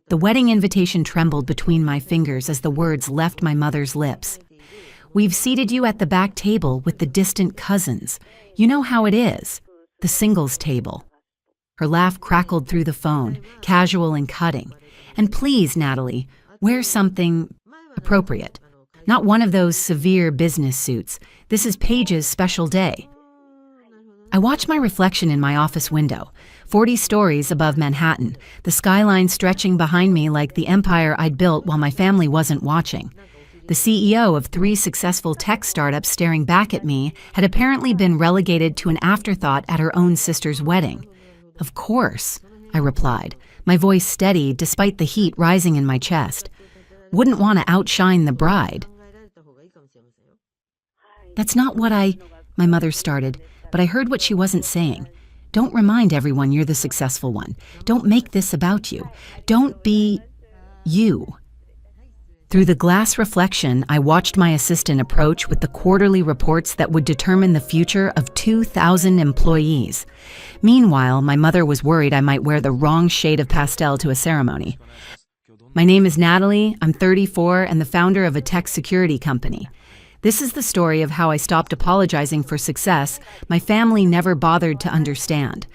The wedding invitation trembled between my fingers as the words left my mother's lips. "We've seated you at the back table with the distant cousins. You know how it is. The singles table." Her laugh crackled through the phone, casual and cutting. "And please, Natalie, wear something appropriate. Not one of those severe business suits. This is Paige's special day." I watched my reflection in my office window, 40 stories above Manhattan, the skyline stretching behind me like the empire I'd built while my family wasn't watching. The CEO of 3 successful tech startups staring back at me had apparently been relegated to an afterthought at her own sister's wedding. "Of course," I replied, my voice steady despite the heat rising in my chest. "Wouldn't want to outshine the bride." "That's not what my mother started, but I heard what she wasn't saying. "Don't remind everyone you're the successful one. Don't make this about you. Don't be you." Through the glass reflection, I watched my assistant approach with the quarterly reports that would determine the future of 2,000 employees. Meanwhile, my mother was worried I might wear the wrong shade of pastel to a ceremony. "My name is Natalie, I'm 34 and the founder of a tech security company. This is the story of how I stopped apologizing for success my family never bothered to understand.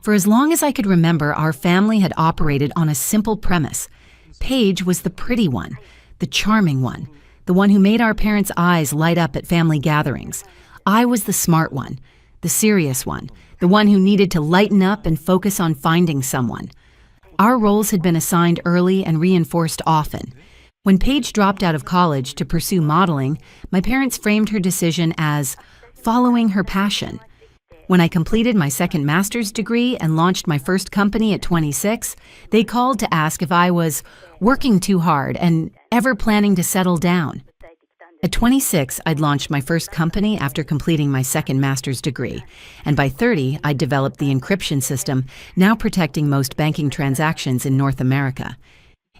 For as long as I could remember, our family had operated on a simple premise. Paige was the pretty one, the charming one, the one who made our parents' eyes light up at family gatherings. I was the smart one, the serious one, the one who needed to lighten up and focus on finding someone. Our roles had been assigned early and reinforced often. When Paige dropped out of college to pursue modeling, my parents framed her decision as following her passion. When I completed my second master's degree and launched my first company at 26, they called to ask if I was working too hard and ever planning to settle down. At 26, I'd launched my first company after completing my second master's degree, and by 30, I'd developed the encryption system, now protecting most banking transactions in North America.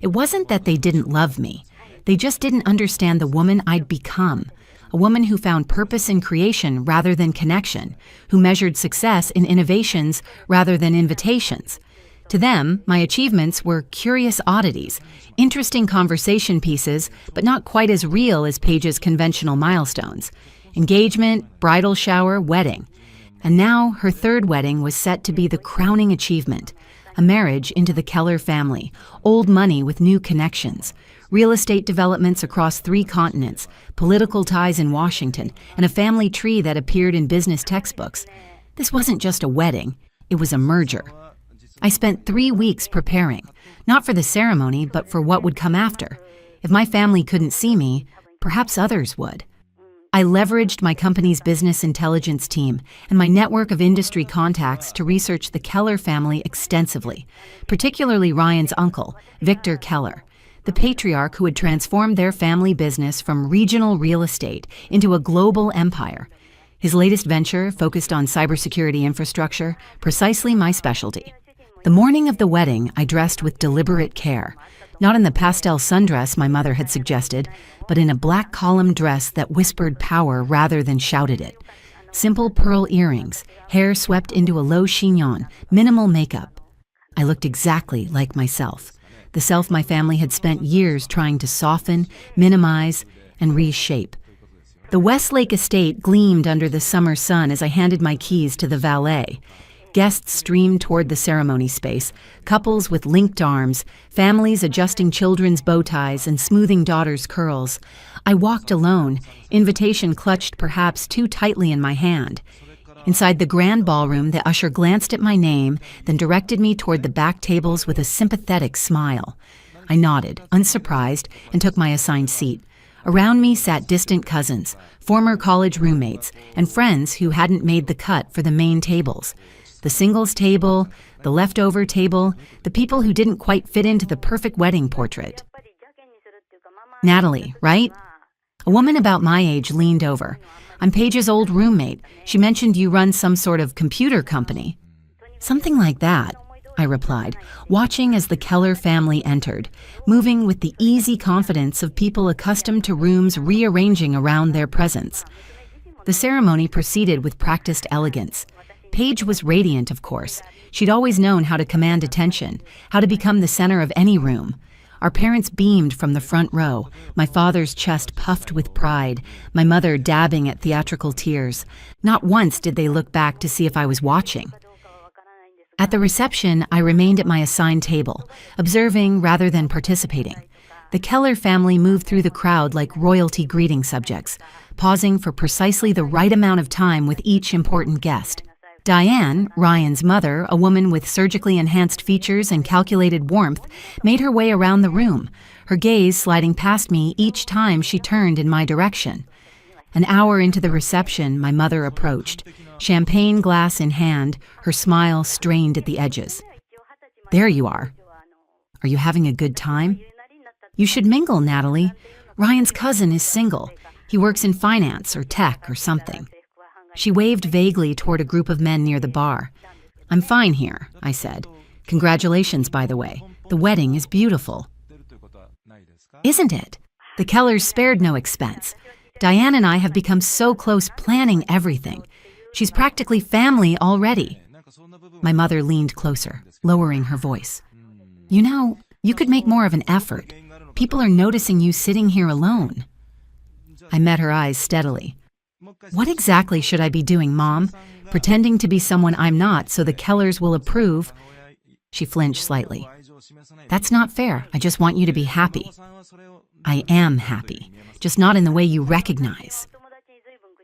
It wasn't that they didn't love me. They just didn't understand the woman I'd become, a woman who found purpose in creation rather than connection, who measured success in innovations rather than invitations. To them, my achievements were curious oddities, interesting conversation pieces, but not quite as real as Paige's conventional milestones. Engagement, bridal shower, wedding. And now her third wedding was set to be the crowning achievement. A marriage into the Keller family, old money with new connections, real estate developments across 3 continents, political ties in Washington, and a family tree that appeared in business textbooks. This wasn't just a wedding, it was a merger. I spent 3 weeks preparing, not for the ceremony, but for what would come after. If my family couldn't see me, perhaps others would. I leveraged my company's business intelligence team and my network of industry contacts to research the Keller family extensively, particularly Ryan's uncle, Victor Keller, the patriarch who had transformed their family business from regional real estate into a global empire. His latest venture focused on cybersecurity infrastructure, precisely my specialty. The morning of the wedding, I dressed with deliberate care. Not in the pastel sundress my mother had suggested, but in a black column dress that whispered power rather than shouted it. Simple pearl earrings, hair swept into a low chignon, minimal makeup. I looked exactly like myself, the self my family had spent years trying to soften, minimize, and reshape. The Westlake estate gleamed under the summer sun as I handed my keys to the valet. Guests streamed toward the ceremony space, couples with linked arms, families adjusting children's bow ties and smoothing daughters' curls. I walked alone, invitation clutched perhaps too tightly in my hand. Inside the grand ballroom, the usher glanced at my name, then directed me toward the back tables with a sympathetic smile. I nodded, unsurprised, and took my assigned seat. Around me sat distant cousins, former college roommates, and friends who hadn't made the cut for the main tables. The singles table, the leftover table, the people who didn't quite fit into the perfect wedding portrait. "Natalie, right?" A woman about my age leaned over. "I'm Paige's old roommate. She mentioned you run some sort of computer company." "Something like that," I replied, watching as the Keller family entered, moving with the easy confidence of people accustomed to rooms rearranging around their presence. The ceremony proceeded with practiced elegance. Paige was radiant, of course. She'd always known how to command attention, how to become the center of any room. Our parents beamed from the front row, my father's chest puffed with pride, my mother dabbing at theatrical tears. Not once did they look back to see if I was watching. At the reception, I remained at my assigned table, observing rather than participating. The Keller family moved through the crowd like royalty greeting subjects, pausing for precisely the right amount of time with each important guest. Diane, Ryan's mother, a woman with surgically enhanced features and calculated warmth, made her way around the room, her gaze sliding past me each time she turned in my direction. An hour into the reception, my mother approached, champagne glass in hand, her smile strained at the edges. "There you are. Are you having a good time? You should mingle, Natalie. Ryan's cousin is single. He works in finance or tech or something." She waved vaguely toward a group of men near the bar. "I'm fine here," I said. "Congratulations, by the way. The wedding is beautiful." "Isn't it?" The Kellers spared no expense. Diane and I have become so close planning everything. She's practically family already. My mother leaned closer, lowering her voice. "You know, you could make more of an effort. People are noticing you sitting here alone." I met her eyes steadily. "What exactly should I be doing, Mom? Pretending to be someone I'm not so the Kellers will approve?" She flinched slightly. "That's not fair. I just want you to be happy." "I am happy, just not in the way you recognize."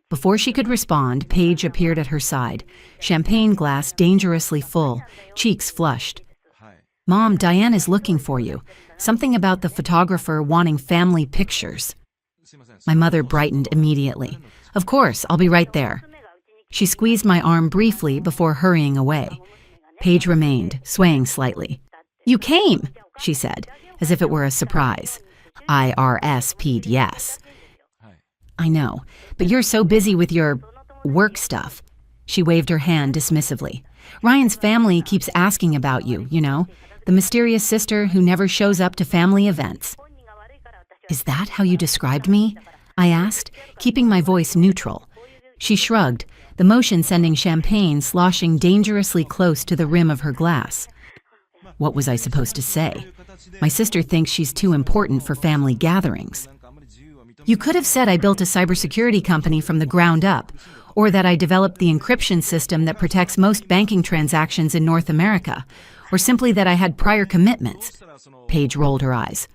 Before she could respond, Paige appeared at her side, champagne glass dangerously full, cheeks flushed. "Mom, Diane is looking for you. Something about the photographer wanting family pictures." My mother brightened immediately. "Of course, I'll be right there." She squeezed my arm briefly before hurrying away. Paige remained, swaying slightly. "You came," she said, as if it were a surprise. I RSP'd yes. "I know, but you're so busy with your work stuff." She waved her hand dismissively. "Ryan's family keeps asking about you, you know, the mysterious sister who never shows up to family events." "Is that how you described me?" I asked, keeping my voice neutral. She shrugged, the motion sending champagne sloshing dangerously close to the rim of her glass. What was I supposed to say? My sister thinks she's too important for family gatherings. "You could have said I built a cybersecurity company from the ground up, or that I developed the encryption system that protects most banking transactions in North America, or simply that I had prior commitments." Paige rolled her eyes.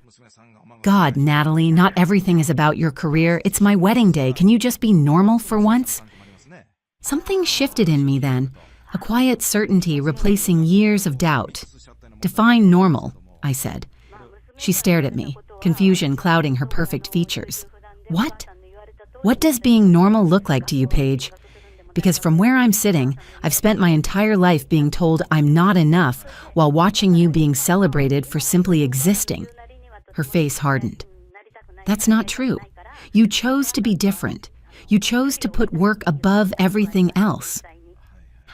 "God, Natalie, not everything is about your career. It's my wedding day. Can you just be normal for once?" Something shifted in me then, a quiet certainty replacing years of doubt. "Define normal," I said. She stared at me, confusion clouding her perfect features. "What? What does being normal look like to you, Paige? Because from where I'm sitting, I've spent my entire life being told I'm not enough while watching you being celebrated for simply existing." Her face hardened. "That's not true. You chose to be different. You chose to put work above everything else."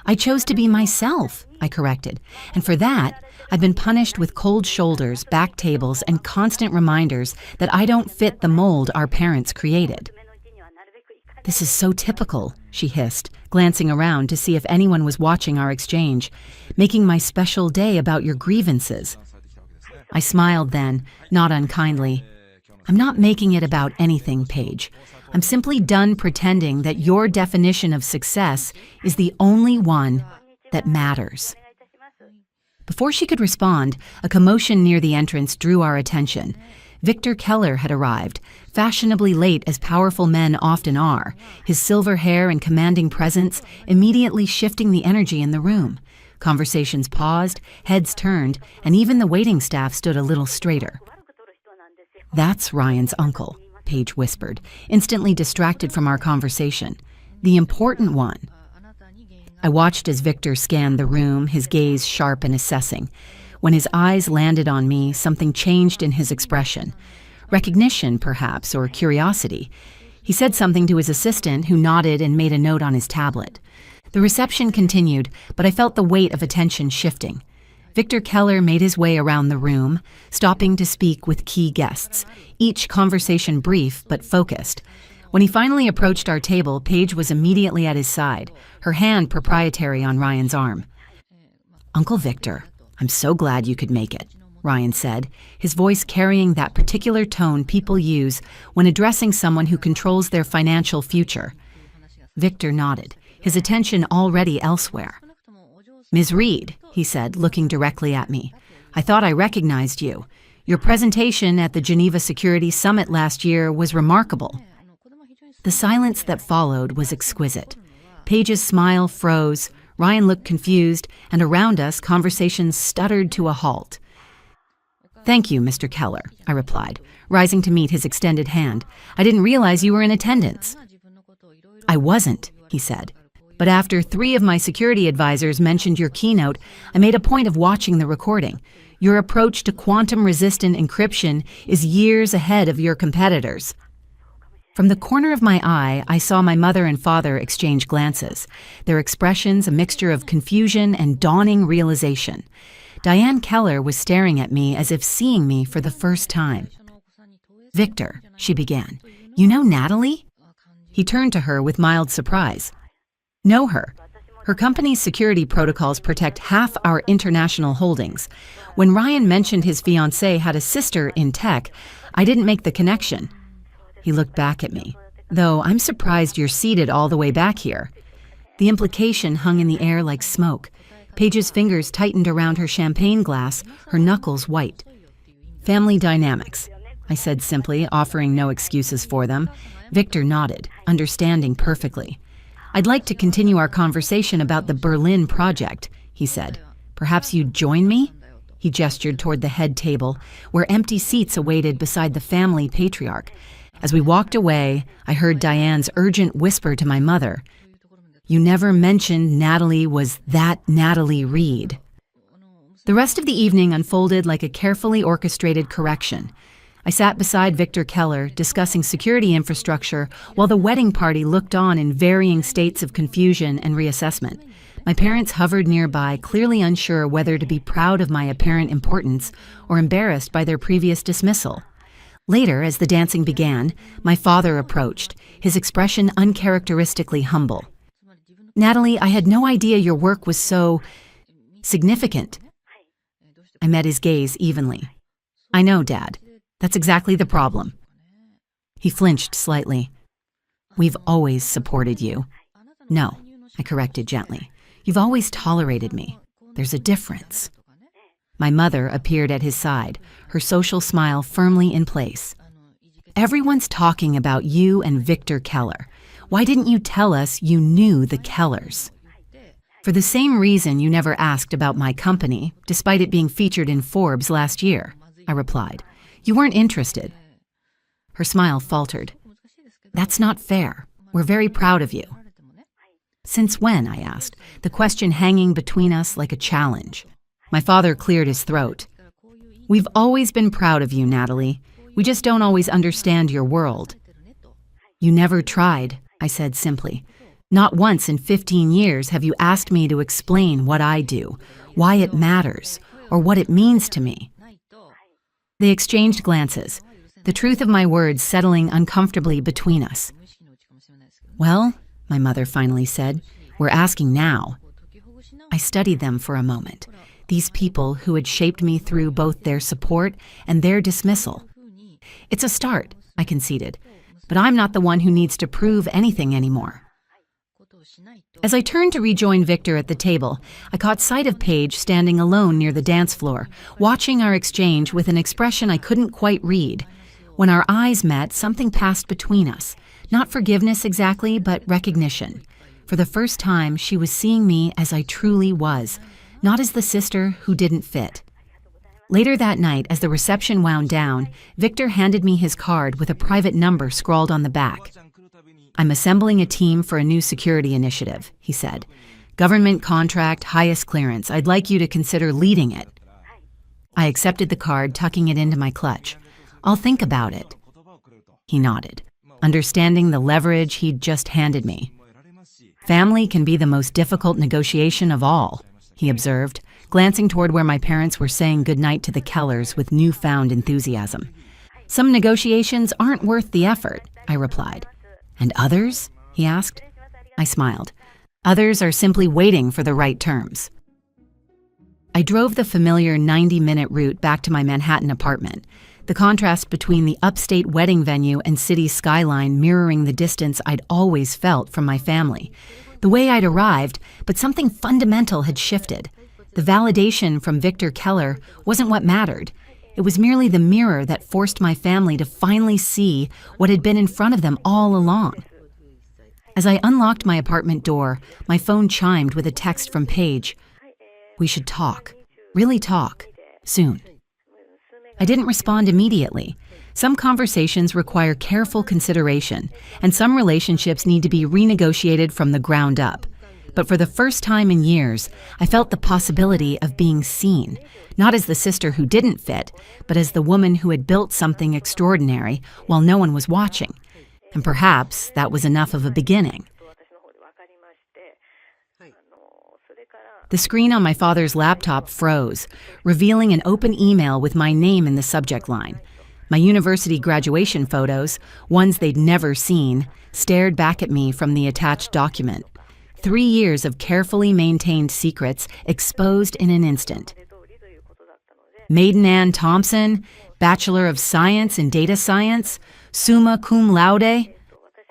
"I chose to be myself," I corrected, "and for that, I've been punished with cold shoulders, back tables, and constant reminders that I don't fit the mold our parents created." "This is so typical," she hissed, glancing around to see if anyone was watching our exchange, "making my special day about your grievances." I smiled then, not unkindly. "I'm not making it about anything, Paige. I'm simply done pretending that your definition of success is the only one that matters." Before she could respond, a commotion near the entrance drew our attention. Victor Keller had arrived, fashionably late as powerful men often are, his silver hair and commanding presence immediately shifting the energy in the room. Conversations paused, heads turned, and even the waiting staff stood a little straighter. "That's Ryan's uncle," Paige whispered, instantly distracted from our conversation. "The important one." I watched as Victor scanned the room, his gaze sharp and assessing. When his eyes landed on me, something changed in his expression. Recognition, perhaps, or curiosity. He said something to his assistant, who nodded and made a note on his tablet. The reception continued, but I felt the weight of attention shifting. Victor Keller made his way around the room, stopping to speak with key guests, each conversation brief but focused. When he finally approached our table, Paige was immediately at his side, her hand proprietary on Ryan's arm. "Uncle Victor, I'm so glad you could make it," Ryan said, his voice carrying that particular tone people use when addressing someone who controls their financial future. Victor nodded, his attention already elsewhere. "Ms. Reed," he said, looking directly at me, "I thought I recognized you. Your presentation at the Geneva Security Summit last year was remarkable." The silence that followed was exquisite. Paige's smile froze, Ryan looked confused, and around us, conversations stuttered to a halt. "Thank you, Mr. Keller," I replied, rising to meet his extended hand. "I didn't realize you were in attendance." "I wasn't," he said. "But after 3 of my security advisors mentioned your keynote, I made a point of watching the recording. Your approach to quantum-resistant encryption is years ahead of your competitors." From the corner of my eye, I saw my mother and father exchange glances, their expressions a mixture of confusion and dawning realization. Diane Keller was staring at me as if seeing me for the first time. "Victor," she began, "you know Natalie?" He turned to her with mild surprise. "Know her. Her company's security protocols protect half our international holdings. When Ryan mentioned his fiancée had a sister in tech, I didn't make the connection." He looked back at me. "Though I'm surprised you're seated all the way back here." The implication hung in the air like smoke. Paige's fingers tightened around her champagne glass, her knuckles white. "Family dynamics," I said simply, offering no excuses for them. Victor nodded, understanding perfectly. "I'd like to continue our conversation about the Berlin project," he said. "Perhaps you'd join me?" He gestured toward the head table, where empty seats awaited beside the family patriarch. As we walked away, I heard Diane's urgent whisper to my mother, "You never mentioned Natalie was that Natalie Reed." The rest of the evening unfolded like a carefully orchestrated correction. I sat beside Victor Keller, discussing security infrastructure, while the wedding party looked on in varying states of confusion and reassessment. My parents hovered nearby, clearly unsure whether to be proud of my apparent importance or embarrassed by their previous dismissal. Later, as the dancing began, my father approached, his expression uncharacteristically humble. "Natalie, I had no idea your work was so significant." I met his gaze evenly. "I know, Dad. That's exactly the problem." He flinched slightly. "We've always supported you." "No," I corrected gently. "You've always tolerated me. There's a difference." My mother appeared at his side, her social smile firmly in place. "Everyone's talking about you and Victor Keller. Why didn't you tell us you knew the Kellers?" "For the same reason you never asked about my company, despite it being featured in Forbes last year," I replied. "You weren't interested." Her smile faltered. "That's not fair. We're very proud of you." "Since when?" I asked, the question hanging between us like a challenge. My father cleared his throat. "We've always been proud of you, Natalie. We just don't always understand your world." "You never tried," I said simply. "Not once in 15 years have you asked me to explain what I do, why it matters, or what it means to me." They exchanged glances, the truth of my words settling uncomfortably between us. "Well," my mother finally said, "we're asking now." I studied them for a moment, these people who had shaped me through both their support and their dismissal. "It's a start," I conceded, "but I'm not the one who needs to prove anything anymore." As I turned to rejoin Victor at the table, I caught sight of Paige standing alone near the dance floor, watching our exchange with an expression I couldn't quite read. When our eyes met, something passed between us. Not forgiveness exactly, but recognition. For the first time, she was seeing me as I truly was, not as the sister who didn't fit. Later that night, as the reception wound down, Victor handed me his card with a private number scrawled on the back. "I'm assembling a team for a new security initiative," he said. "Government contract, highest clearance. I'd like you to consider leading it." I accepted the card, tucking it into my clutch. "I'll think about it." He nodded, understanding the leverage he'd just handed me. "Family can be the most difficult negotiation of all," he observed, glancing toward where my parents were saying goodnight to the Kellers with newfound enthusiasm. "Some negotiations aren't worth the effort," I replied. "And others?" he asked. I smiled. "Others are simply waiting for the right terms." I drove the familiar 90-minute route back to my Manhattan apartment, the contrast between the upstate wedding venue and city skyline mirroring the distance I'd always felt from my family. The way I'd arrived, but something fundamental had shifted. The validation from Victor Keller wasn't what mattered. It was merely the mirror that forced my family to finally see what had been in front of them all along. As I unlocked my apartment door, my phone chimed with a text from Paige. "We should talk, really talk, soon." I didn't respond immediately. Some conversations require careful consideration, and some relationships need to be renegotiated from the ground up. But for the first time in years, I felt the possibility of being seen, not as the sister who didn't fit, but as the woman who had built something extraordinary while no one was watching. And perhaps that was enough of a beginning. The screen on my father's laptop froze, revealing an open email with my name in the subject line. My university graduation photos, ones they'd never seen, stared back at me from the attached document. 3 years of carefully maintained secrets exposed in an instant. Maiden Ann Thompson, Bachelor of Science in Data Science, summa cum laude.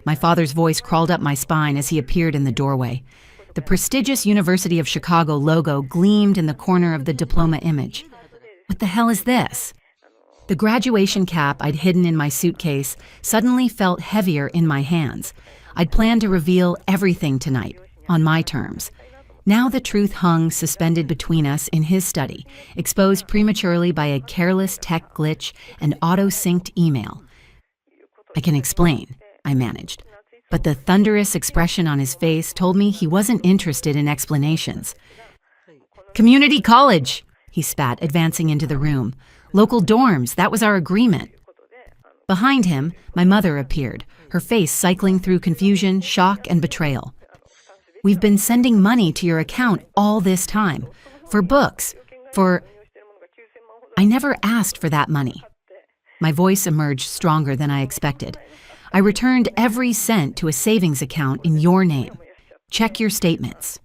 My father's voice crawled up my spine as he appeared in the doorway. The prestigious University of Chicago logo gleamed in the corner of the diploma image. What the hell is this? The graduation cap I'd hidden in my suitcase suddenly felt heavier in my hands. I'd planned to reveal everything tonight, on my terms. Now the truth hung suspended between us in his study, exposed prematurely by a careless tech glitch and auto-synced email. "I can explain," I managed. But the thunderous expression on his face told me he wasn't interested in explanations. "Community college," he spat, advancing into the room. "Local dorms, that was our agreement." Behind him, my mother appeared, her face cycling through confusion, shock, and betrayal. "We've been sending money to your account all this time. For books, for—" "I never asked for that money." My voice emerged stronger than I expected. "I returned every cent to a savings account in your name. Check your statements."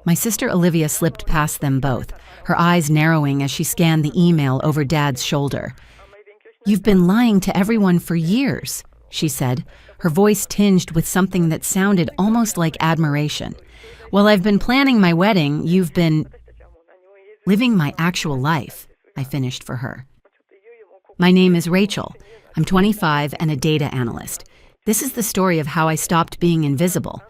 My sister Olivia slipped past them both, her eyes narrowing as she scanned the email over Dad's shoulder. "You've been lying to everyone for years," she said, her voice tinged with something that sounded almost like admiration. "While I've been planning my wedding, you've been living my actual life," I finished for her. "My name is Rachel. I'm 25 and a data analyst. This is the story of how I stopped being invisible.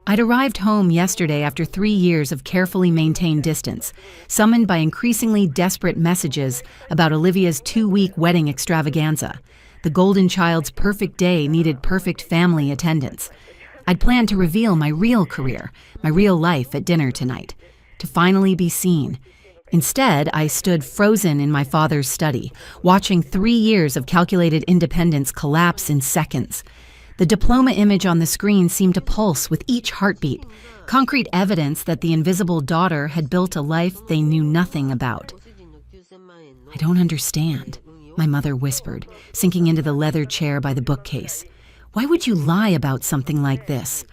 I'd arrived home yesterday after 3 years of carefully maintained distance, summoned by increasingly desperate messages about Olivia's 2-week wedding extravaganza. The golden child's perfect day needed perfect family attendance. I'd planned to reveal my real career, my real life at dinner tonight, to finally be seen. Instead, I stood frozen in my father's study, watching 3 years of calculated independence collapse in seconds. The diploma image on the screen seemed to pulse with each heartbeat, concrete evidence that the invisible daughter had built a life they knew nothing about. "I don't understand," my mother whispered, sinking into the leather chair by the bookcase. "Why would you lie about something like this?"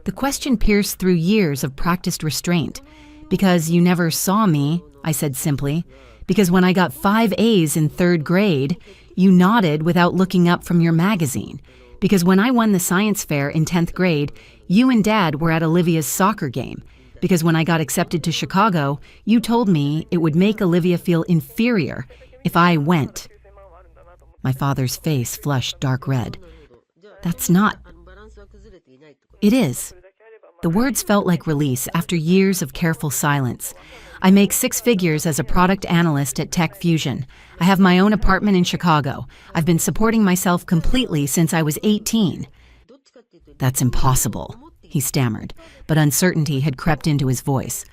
The question pierced through years of practiced restraint. "Because you never saw me," I said simply. "Because when I got 5 A's in 3rd grade, you nodded without looking up from your magazine. Because when I won the science fair in 10th grade, you and Dad were at Olivia's soccer game. Because when I got accepted to Chicago, you told me it would make Olivia feel inferior if I went." My father's face flushed dark red. "That's not—" "It is." The words felt like release after years of careful silence. "I make 6 figures as a product analyst at Tech Fusion. I have my own apartment in Chicago. I've been supporting myself completely since I was 18. "That's impossible," he stammered, but uncertainty had crept into his voice.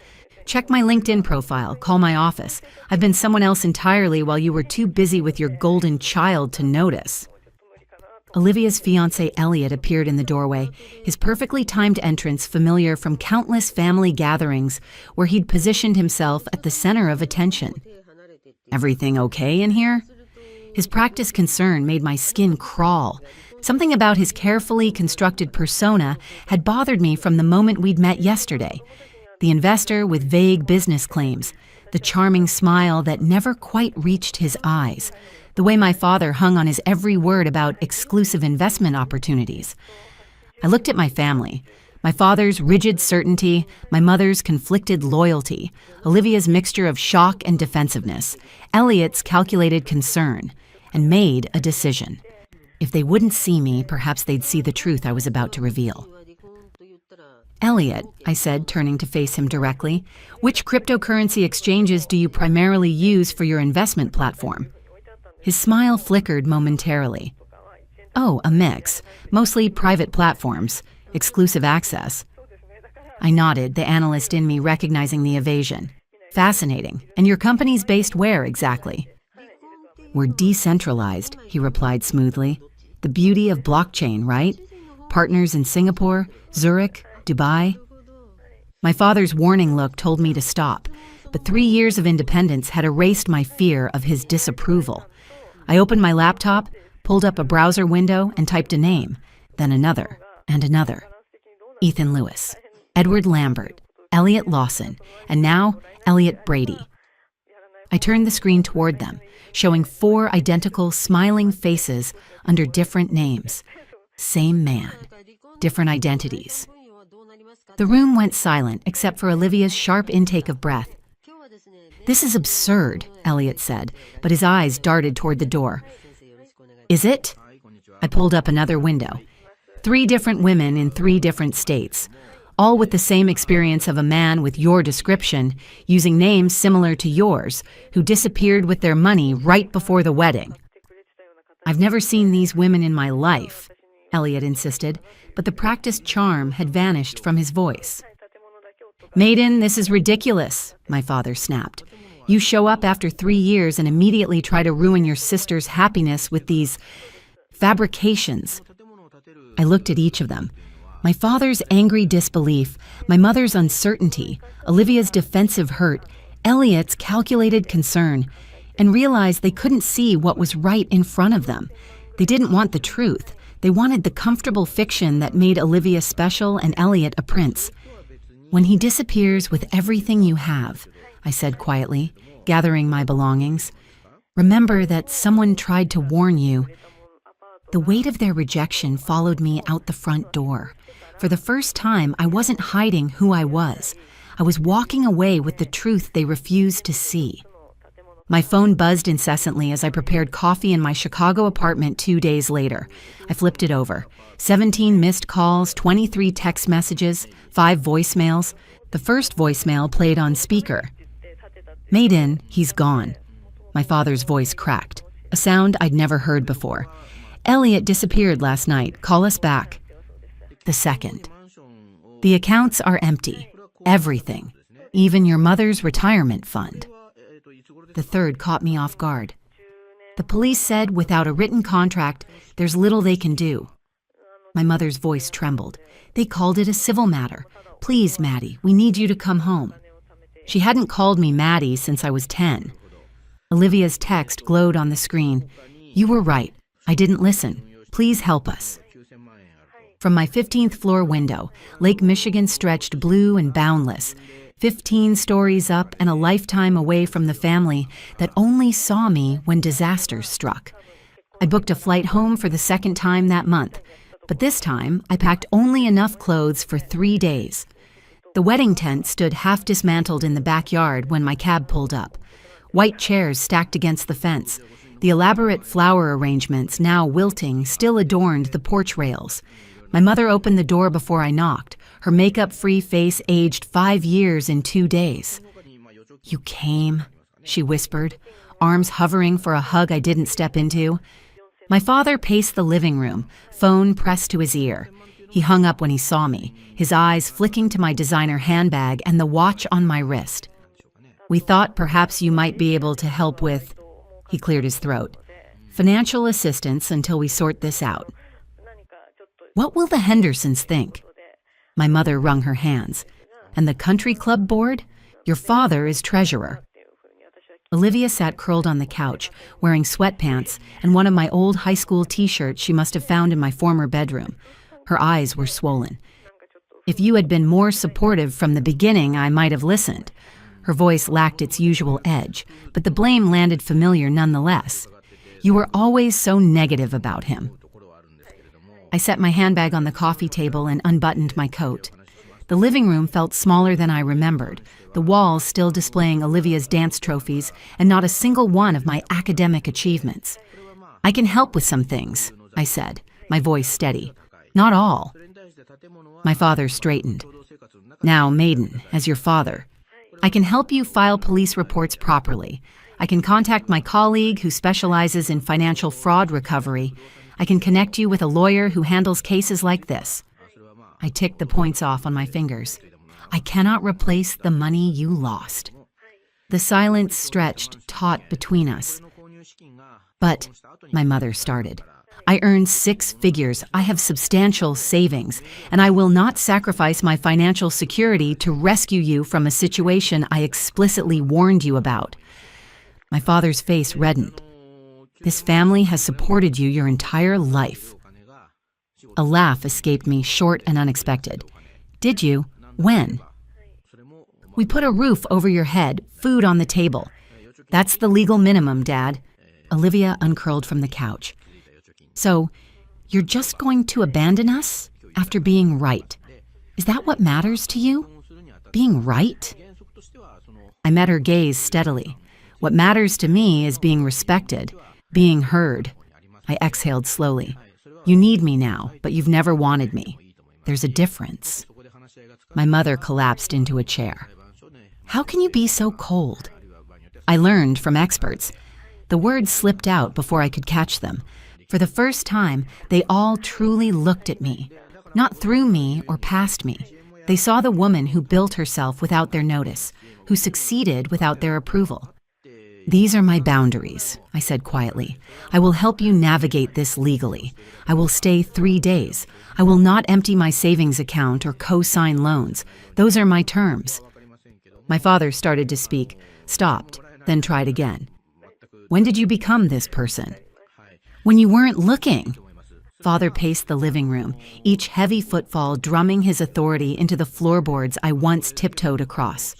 "Check my LinkedIn profile, call my office. I've been someone else entirely while you were too busy with your golden child to notice." Olivia's fiancé Elliot appeared in the doorway, his perfectly timed entrance familiar from countless family gatherings where he'd positioned himself at the center of attention. "Everything okay in here?" His practiced concern made my skin crawl. Something about his carefully constructed persona had bothered me from the moment we'd met yesterday. The investor with vague business claims, the charming smile that never quite reached his eyes, the way my father hung on his every word about exclusive investment opportunities. I looked at my family. My father's rigid certainty, my mother's conflicted loyalty, Olivia's mixture of shock and defensiveness, Elliot's calculated concern, and made a decision. If they wouldn't see me, perhaps they'd see the truth I was about to reveal. Elliot, I said, turning to face him directly, which cryptocurrency exchanges do you primarily use for your investment platform? His smile flickered momentarily. Oh, a mix, mostly private platforms. Exclusive access. I nodded, the analyst in me recognizing the evasion. Fascinating. And your company's based where exactly? We're decentralized, he replied smoothly. The beauty of blockchain, right? Partners in Singapore, Zurich, Dubai. My father's warning look told me to stop, but 3 years of independence had erased my fear of his disapproval. I opened my laptop, pulled up a browser window, and typed a name, then another. And another. Ethan Lewis, Edward Lambert, Elliot Lawson, and now Elliot Brady. I turned the screen toward them, showing 4 identical smiling faces under different names. Same man, different identities. The room went silent except for Olivia's sharp intake of breath. This is absurd, Elliot said, but his eyes darted toward the door. Is it? I pulled up another window. 3 different women in 3 different states, all with the same experience of a man with your description, using names similar to yours, who disappeared with their money right before the wedding. I've never seen these women in my life, Elliot insisted, but the practiced charm had vanished from his voice. Maiden, this is ridiculous, my father snapped. You show up after 3 years and immediately try to ruin your sister's happiness with these fabrications. I looked at each of them. My father's angry disbelief, my mother's uncertainty, Olivia's defensive hurt, Elliot's calculated concern, and realized they couldn't see what was right in front of them. They didn't want the truth. They wanted the comfortable fiction that made Olivia special and Elliot a prince. When he disappears with everything you have, I said quietly, gathering my belongings, remember that someone tried to warn you. The weight of their rejection followed me out the front door. For the first time, I wasn't hiding who I was. I was walking away with the truth they refused to see. My phone buzzed incessantly as I prepared coffee in my Chicago apartment 2 days later. I flipped it over. 17 missed calls, 23 text messages, 5 voicemails. The first voicemail played on speaker. Maiden, he's gone. My father's voice cracked, a sound I'd never heard before. Elliot disappeared last night. Call us back. The second. The accounts are empty. Everything. Even your mother's retirement fund. The third caught me off guard. The police said without a written contract, there's little they can do. My mother's voice trembled. They called it a civil matter. Please, Maddie, we need you to come home. She hadn't called me Maddie since I was 10. Olivia's text glowed on the screen. You were right. I didn't listen. Please help us. From my 15th floor window, Lake Michigan stretched blue and boundless, 15 stories up and a lifetime away from the family that only saw me when disasters struck. I booked a flight home for the second time that month, but this time I packed only enough clothes for 3 days. The wedding tent stood half dismantled in the backyard when my cab pulled up. White chairs stacked against the fence. The elaborate flower arrangements, now wilting, still adorned the porch rails. My mother opened the door before I knocked, her makeup-free face aged 5 years in 2 days. You came, she whispered, arms hovering for a hug I didn't step into. My father paced the living room, phone pressed to his ear. He hung up when he saw me, his eyes flicking to my designer handbag and the watch on my wrist. We thought perhaps you might be able to help with... He cleared his throat. Financial assistance until we sort this out. What will the Hendersons think? My mother wrung her hands. And the country club board? Your father is treasurer. Olivia sat curled on the couch, wearing sweatpants and one of my old high school t-shirts she must have found in my former bedroom. Her eyes were swollen. If you had been more supportive from the beginning, I might have listened. Her voice lacked its usual edge, but the blame landed familiar nonetheless. You were always so negative about him. I set my handbag on the coffee table and unbuttoned my coat. The living room felt smaller than I remembered, the walls still displaying Olivia's dance trophies and not a single one of my academic achievements. I can help with some things, I said, my voice steady. Not all. My father straightened. Now, Maiden, as your father, I can help you file police reports properly. I can contact my colleague who specializes in financial fraud recovery. I can connect you with a lawyer who handles cases like this. I ticked the points off on my fingers. I cannot replace the money you lost. The silence stretched taut between us. But, my mother started, I earned 6 figures, I have substantial savings, and I will not sacrifice my financial security to rescue you from a situation I explicitly warned you about. My father's face reddened. This family has supported you your entire life. A laugh escaped me, short and unexpected. Did you? When? We put a roof over your head, food on the table. That's the legal minimum, Dad. Olivia uncurled from the couch. So, you're just going to abandon us after being right? Is that what matters to you? Being right? I met her gaze steadily. What matters to me is being respected, being heard. I exhaled slowly. You need me now, but you've never wanted me. There's a difference. My mother collapsed into a chair. How can you be so cold? I learned from experts. The words slipped out before I could catch them. For the first time, they all truly looked at me. Not through me or past me. They saw the woman who built herself without their notice, who succeeded without their approval. These are my boundaries, I said quietly. I will help you navigate this legally. I will stay 3 days. I will not empty my savings account or co-sign loans. Those are my terms. My father started to speak, stopped, then tried again. When did you become this person? When you weren't looking. Father paced the living room, each heavy footfall drumming his authority into the floorboards I once tiptoed across.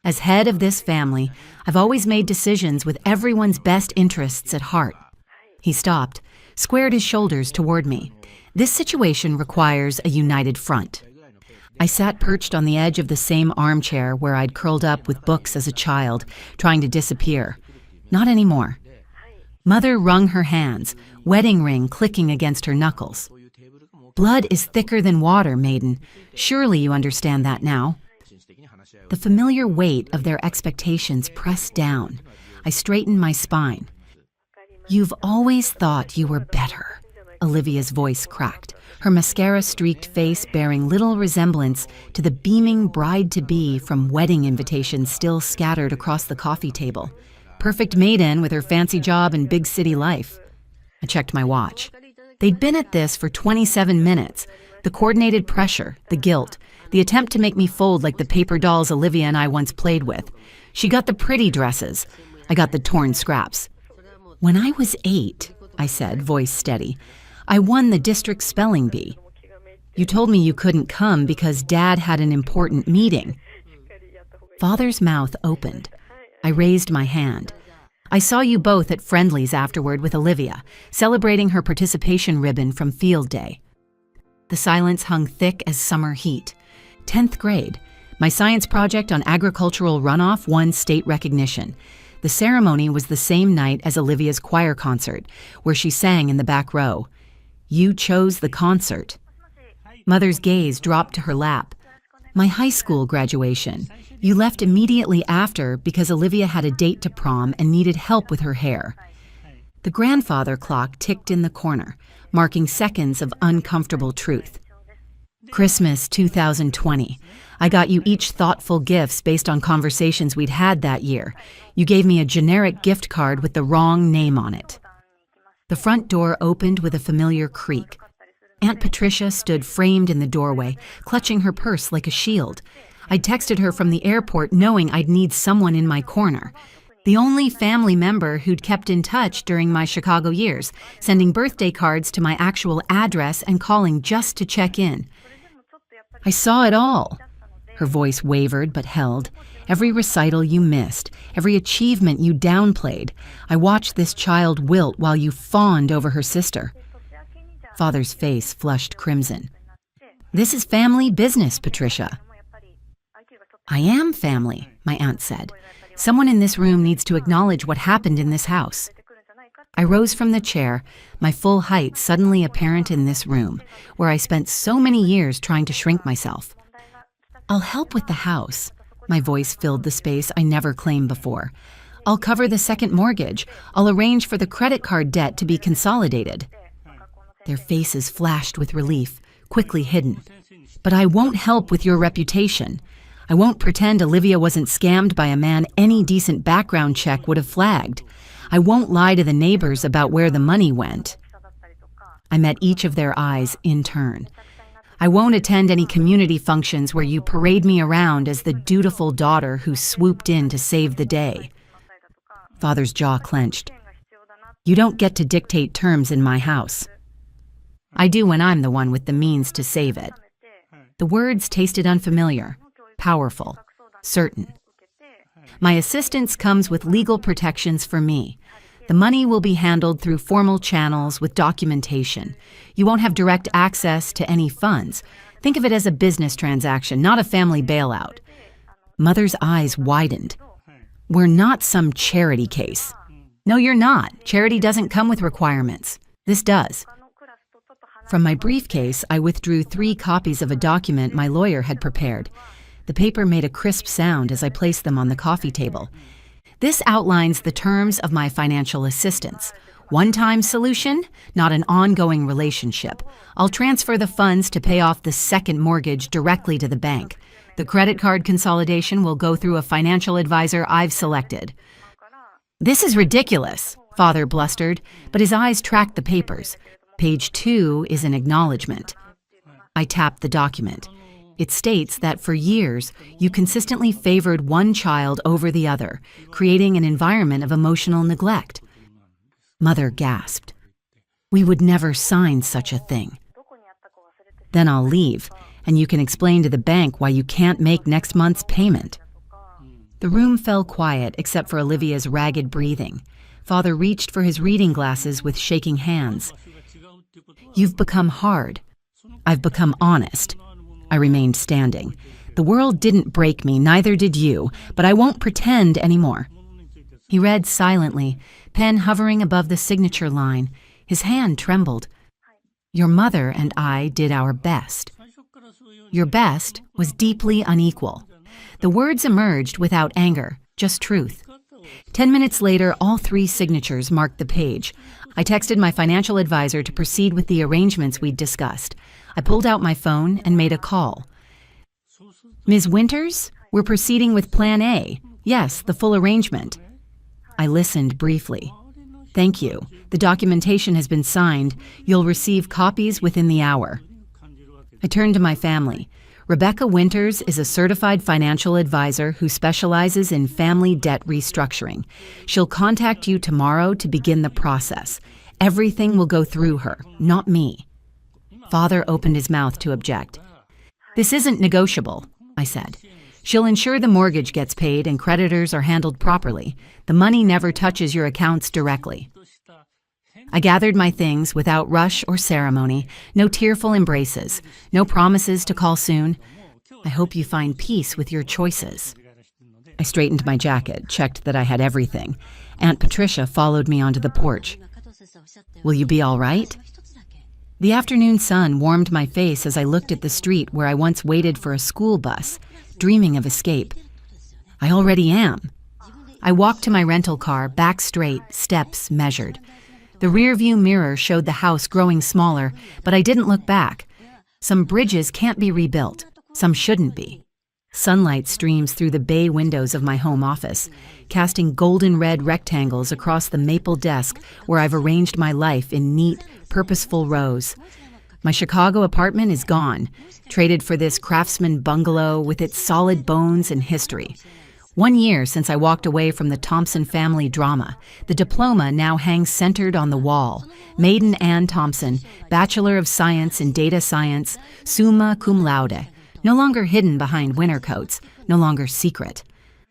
As head of this family, I've always made decisions with everyone's best interests at heart. He stopped, squared his shoulders toward me. This situation requires a united front. I sat perched on the edge of the same armchair where I'd curled up with books as a child, trying to disappear. Not anymore. Mother wrung her hands, wedding ring clicking against her knuckles. Blood is thicker than water, Maiden. Surely you understand that now. The familiar weight of their expectations pressed down. I straightened my spine. You've always thought you were better. Olivia's voice cracked, her mascara-streaked face bearing little resemblance to the beaming bride-to-be from wedding invitations still scattered across the coffee table. Perfect maiden with her fancy job and big city life. I checked my watch. They'd been at this for 27 minutes. The coordinated pressure, the guilt, the attempt to make me fold like the paper dolls Olivia and I once played with. She got the pretty dresses. I got the torn scraps. When I was 8, I said, voice steady, I won the district spelling bee. You told me you couldn't come because Dad had an important meeting. Father's mouth opened. I raised my hand. I saw you both at Friendly's afterward with Olivia, celebrating her participation ribbon from field day. The silence hung thick as summer heat. 10th grade. My science project on agricultural runoff won state recognition. The ceremony was the same night as Olivia's choir concert, where she sang in the back row. You chose the concert. Mother's gaze dropped to her lap. My high school graduation. You left immediately after because Olivia had a date to prom and needed help with her hair. The grandfather clock ticked in the corner, marking seconds of uncomfortable truth. Christmas 2020. I got you each thoughtful gifts based on conversations we'd had that year. You gave me a generic gift card with the wrong name on it. The front door opened with a familiar creak. Aunt Patricia stood framed in the doorway, clutching her purse like a shield. I texted her from the airport knowing I'd need someone in my corner. The only family member who'd kept in touch during my Chicago years, sending birthday cards to my actual address and calling just to check in. I saw it all. Her voice wavered but held. Every recital you missed, every achievement you downplayed. I watched this child wilt while you fawned over her sister. Father's face flushed crimson. This is family business, Patricia. I am family, my aunt said. Someone in this room needs to acknowledge what happened in this house. I rose from the chair, my full height suddenly apparent in this room, where I spent so many years trying to shrink myself. I'll help with the house. My voice filled the space I never claimed before. I'll cover the second mortgage. I'll arrange for the credit card debt to be consolidated. Their faces flashed with relief, quickly hidden. But I won't help with your reputation. I won't pretend Olivia wasn't scammed by a man any decent background check would have flagged. I won't lie to the neighbors about where the money went. I met each of their eyes in turn. I won't attend any community functions where you parade me around as the dutiful daughter who swooped in to save the day. Father's jaw clenched. You don't get to dictate terms in my house. I do when I'm the one with the means to save it. The words tasted unfamiliar, powerful, certain. My assistance comes with legal protections for me. The money will be handled through formal channels with documentation. You won't have direct access to any funds. Think of it as a business transaction, not a family bailout. Mother's eyes widened. We're not some charity case. No, you're not. Charity doesn't come with requirements. This does. From my briefcase, I withdrew 3 copies of a document my lawyer had prepared. The paper made a crisp sound as I placed them on the coffee table. This outlines the terms of my financial assistance. One-time solution, not an ongoing relationship. I'll transfer the funds to pay off the second mortgage directly to the bank. The credit card consolidation will go through a financial advisor I've selected. This is ridiculous, Father blustered, but his eyes tracked the papers. Page 2 is an acknowledgement. I tapped the document. It states that for years, you consistently favored one child over the other, creating an environment of emotional neglect. Mother gasped. We would never sign such a thing. Then I'll leave, and you can explain to the bank why you can't make next month's payment. The room fell quiet except for Olivia's ragged breathing. Father reached for his reading glasses with shaking hands. You've become hard. I've become honest. I remained standing. The world didn't break me, neither did you, but I won't pretend anymore. He read silently, pen hovering above the signature line. His hand trembled. Your mother and I did our best. Your best was deeply unequal. The words emerged without anger, just truth. 10 minutes later, all 3 signatures marked the page. I texted my financial advisor to proceed with the arrangements we'd discussed. I pulled out my phone and made a call. Ms. Winters, we're proceeding with Plan A. Yes, the full arrangement. I listened briefly. Thank you. The documentation has been signed. You'll receive copies within the hour. I turned to my family. Rebecca Winters is a certified financial advisor who specializes in family debt restructuring. She'll contact you tomorrow to begin the process. Everything will go through her, not me. Father opened his mouth to object. This isn't negotiable, I said. She'll ensure the mortgage gets paid and creditors are handled properly. The money never touches your accounts directly. I gathered my things without rush or ceremony, no tearful embraces, no promises to call soon. I hope you find peace with your choices. I straightened my jacket, checked that I had everything. Aunt Patricia followed me onto the porch. Will you be all right? The afternoon sun warmed my face as I looked at the street where I once waited for a school bus, dreaming of escape. I already am. I walked to my rental car, back straight, steps measured. The rearview mirror showed the house growing smaller, but I didn't look back. Some bridges can't be rebuilt. Some shouldn't be. Sunlight streams through the bay windows of my home office, casting golden red rectangles across the maple desk where I've arranged my life in neat, purposeful rows. My Chicago apartment is gone, traded for this craftsman bungalow with its solid bones and history. 1 year since I walked away from the Thompson family drama, the diploma now hangs centered on the wall. Maiden Ann Thompson, Bachelor of Science in Data Science, summa cum laude. No longer hidden behind winter coats, no longer secret.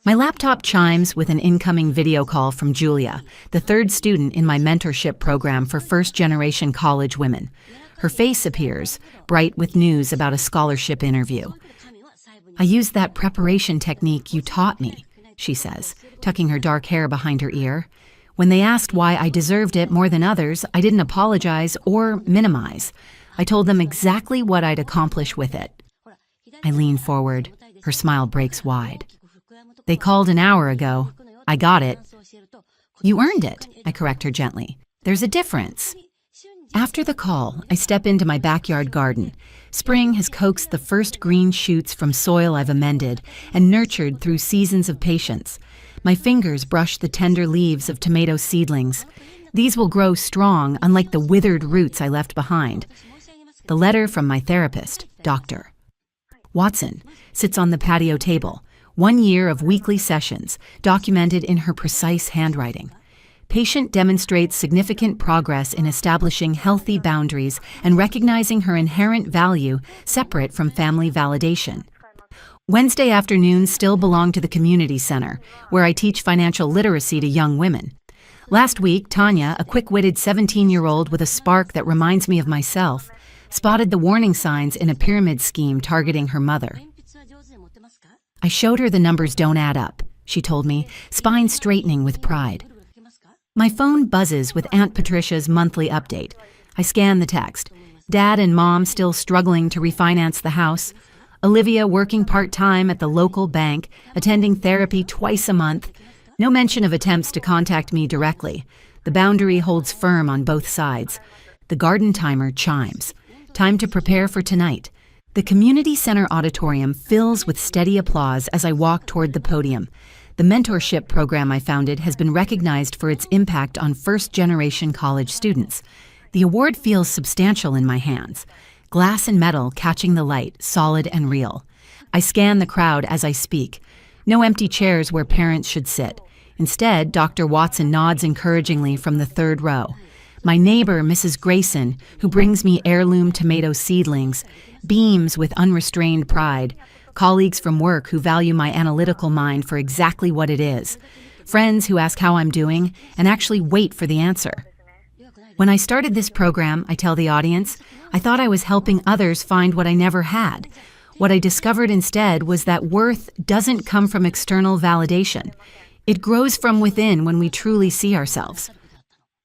My laptop chimes with an incoming video call from Julia, the third student in my mentorship program for first-generation college women. Her face appears, bright with news about a scholarship interview. "I used that preparation technique you taught me," she says, tucking her dark hair behind her ear. "When they asked why I deserved it more than others, I didn't apologize or minimize. I told them exactly what I'd accomplish with it." I lean forward. Her smile breaks wide. "They called an hour ago. I got it." "You earned it," I correct her gently. "There's a difference." After the call, I step into my backyard garden. Spring has coaxed the first green shoots from soil I've amended and nurtured through seasons of patience. My fingers brush the tender leaves of tomato seedlings. These will grow strong, unlike the withered roots I left behind. The letter from my therapist, Dr. Watson, sits on the patio table. 1 year of weekly sessions, documented in her precise handwriting. Patient demonstrates significant progress in establishing healthy boundaries and recognizing her inherent value separate from family validation. Wednesday afternoons still belong to the community center, where I teach financial literacy to young women. Last week, Tanya, a quick-witted 17-year-old with a spark that reminds me of myself, spotted the warning signs in a pyramid scheme targeting her mother. "I showed her the numbers don't add up," she told me, spine straightening with pride. My phone buzzes with Aunt Patricia's monthly update. I scan the text. Dad and Mom still struggling to refinance the house. Olivia working part-time at the local bank, attending therapy twice a month. No mention of attempts to contact me directly. The boundary holds firm on both sides. The garden timer chimes. Time to prepare for tonight. The community center auditorium fills with steady applause as I walk toward the podium. The mentorship program I founded has been recognized for its impact on first-generation college students. The award feels substantial in my hands. Glass and metal catching the light, solid and real. I scan the crowd as I speak. No empty chairs where parents should sit. Instead, Dr. Watson nods encouragingly from the third row. My neighbor, Mrs. Grayson, who brings me heirloom tomato seedlings, beams with unrestrained pride. Colleagues from work who value my analytical mind for exactly what it is. Friends who ask how I'm doing and actually wait for the answer. When I started this program, I tell the audience, I thought I was helping others find what I never had. What I discovered instead was that worth doesn't come from external validation. It grows from within when we truly see ourselves.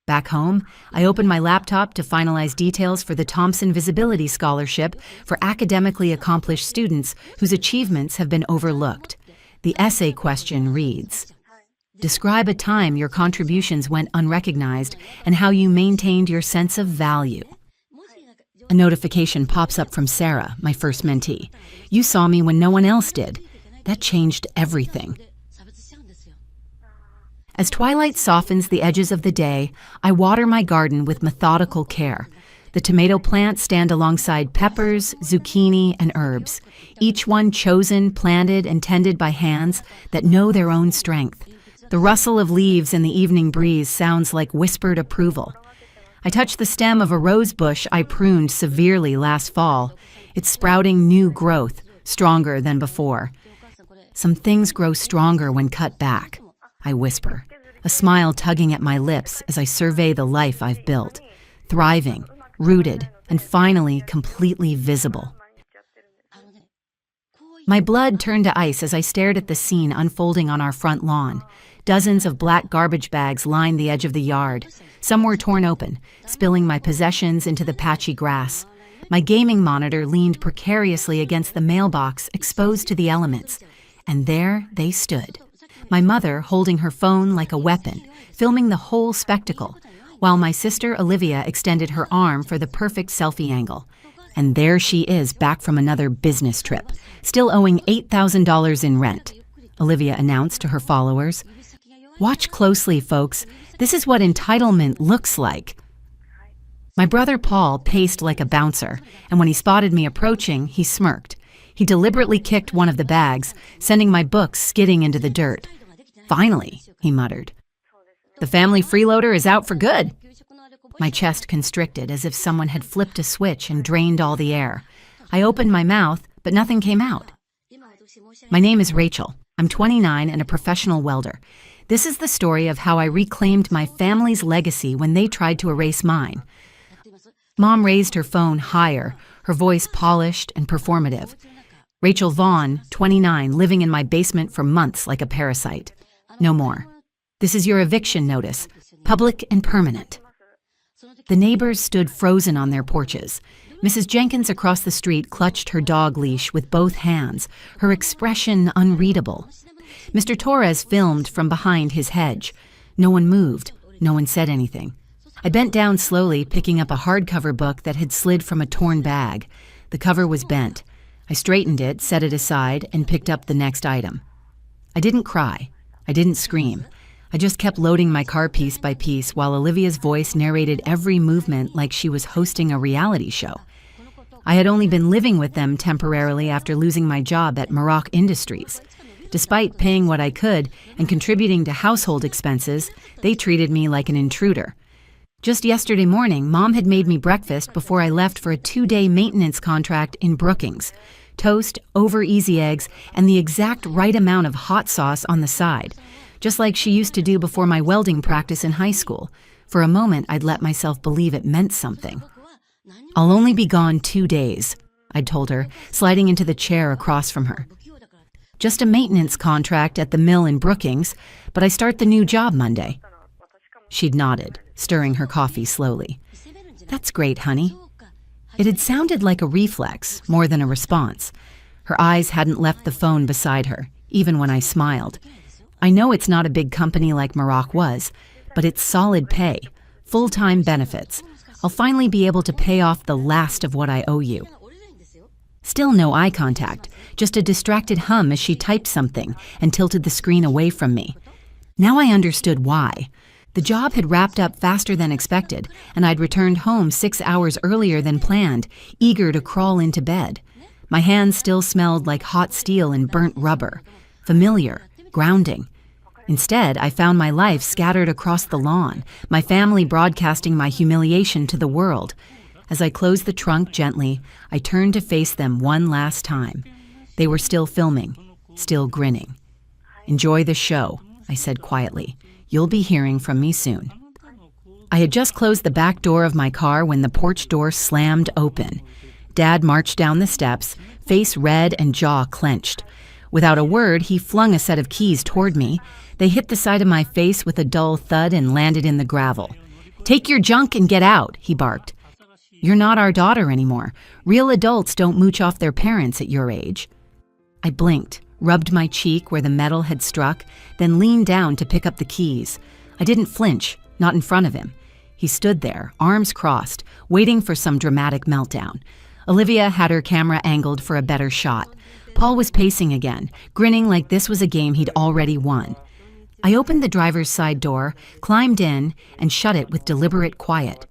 Back home, I open my laptop to finalize details for the Thompson Visibility Scholarship for academically accomplished students whose achievements have been overlooked. The essay question reads, "Describe a time your contributions went unrecognized and how you maintained your sense of value." A notification pops up from Sarah, my first mentee. "You saw me when no one else did. That changed everything." As twilight softens the edges of the day, I water my garden with methodical care. The tomato plants stand alongside peppers, zucchini, and herbs, each one chosen, planted, and tended by hands that know their own strength. The rustle of leaves in the evening breeze sounds like whispered approval. I touch the stem of a rose bush I pruned severely last fall. It's sprouting new growth, stronger than before. "Some things grow stronger when cut back," I whisper, a smile tugging at my lips as I survey the life I've built, thriving, rooted, and finally completely visible. My blood turned to ice as I stared at the scene unfolding on our front lawn. Dozens of black garbage bags lined the edge of the yard. Some were torn open, spilling my possessions into the patchy grass. My gaming monitor leaned precariously against the mailbox, exposed to the elements. And there they stood. My mother holding her phone like a weapon, filming the whole spectacle, while my sister Olivia extended her arm for the perfect selfie angle. And there she is back from another business trip, still owing $8,000 in rent. Olivia announced to her followers, "Watch closely, folks. This is what entitlement looks like." My brother Paul paced like a bouncer, and when he spotted me approaching, he smirked. He deliberately kicked one of the bags, sending my books skidding into the dirt. "Finally," he muttered. "The family freeloader is out for good." My chest constricted as if someone had flipped a switch and drained all the air. I opened my mouth, but nothing came out. My name is Rachel. I'm 29 and a professional welder. This is the story of how I reclaimed my family's legacy when they tried to erase mine. Mom raised her phone higher, her voice polished and performative. Rachel Vaughn, 29, living in my basement for months like a parasite. No more. This is your eviction notice, public and permanent. The neighbors stood frozen on their porches. Mrs. Jenkins across the street clutched her dog leash with both hands, her expression unreadable. Mr. Torres filmed from behind his hedge. No one moved. No one said anything. I bent down slowly, picking up a hardcover book that had slid from a torn bag. The cover was bent. I straightened it, set it aside, and picked up the next item. I didn't cry. I didn't scream. I just kept loading my car piece by piece while Olivia's voice narrated every movement like she was hosting a reality show. I had only been living with them temporarily after losing my job at Maroc Industries. Despite paying what I could and contributing to household expenses, they treated me like an intruder. Just yesterday morning, Mom had made me breakfast before I left for a 2-day maintenance contract in Brookings. Toast, over easy eggs, and the exact right amount of hot sauce on the side, just like she used to do before my welding practice in high school. For a moment, I'd let myself believe it meant something. "I'll only be gone 2 days," I'd told her, sliding into the chair across from her. "Just a maintenance contract at the mill in Brookings, but I start the new job Monday." She'd nodded, stirring her coffee slowly. "That's great, honey." It had sounded like a reflex, more than a response. Her eyes hadn't left the phone beside her, even when I smiled. I know it's not a big company like Maroc was, but it's solid pay, full-time benefits. I'll finally be able to pay off the last of what I owe you. Still no eye contact, just a distracted hum as she typed something and tilted the screen away from me. Now I understood why. The job had wrapped up faster than expected, and I'd returned home 6 hours earlier than planned, eager to crawl into bed. My hands still smelled like hot steel and burnt rubber. Familiar, grounding. Instead, I found my life scattered across the lawn, my family broadcasting my humiliation to the world. As I closed the trunk gently, I turned to face them one last time. They were still filming, still grinning. "Enjoy the show," I said quietly. "You'll be hearing from me soon." I had just closed the back door of my car when the porch door slammed open. Dad marched down the steps, face red and jaw clenched. Without a word, he flung a set of keys toward me. They hit the side of my face with a dull thud and landed in the gravel. "Take your junk and get out," he barked. "You're not our daughter anymore. Real adults don't mooch off their parents at your age." I blinked, rubbed my cheek where the metal had struck, then leaned down to pick up the keys. I didn't flinch, not in front of him. He stood there, arms crossed, waiting for some dramatic meltdown. Olivia had her camera angled for a better shot. Paul was pacing again, grinning like this was a game he'd already won. I opened the driver's side door, climbed in, and shut it with deliberate quiet.